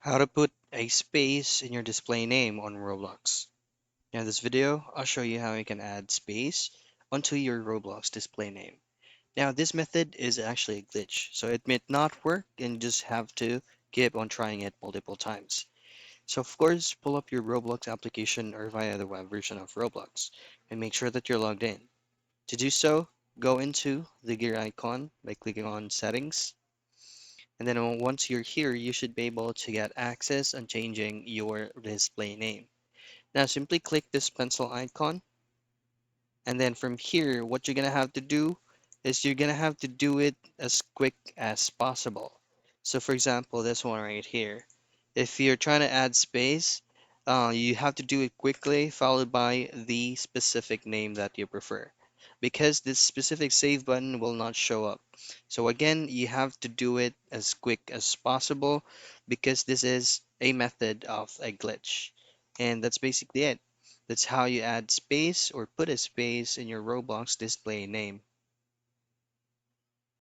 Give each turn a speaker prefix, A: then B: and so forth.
A: How to put a space in your display name on Roblox. In this video, I'll show you how you can add space onto your Roblox display name. Now, this method is actually a glitch, so it may not work and you just have to keep on trying it multiple times. So, of course, pull up your Roblox application or via the web version of Roblox and make sure that you're logged in. To do so, go into the gear icon by clicking on Settings. And then once you're here, you should be able to get access on changing your display name. Now simply click this pencil icon, and then from here, what you're gonna have to do is you're gonna have to do it as quick as possible. So for example, this one right here, if you're trying to add space, you have to do it quickly, followed by the specific name that you prefer, because this specific save button will not show up. So again, you have to do it as quick as possible because this is a method of a glitch. And that's basically it. That's how you add space or put a space in your Roblox display name.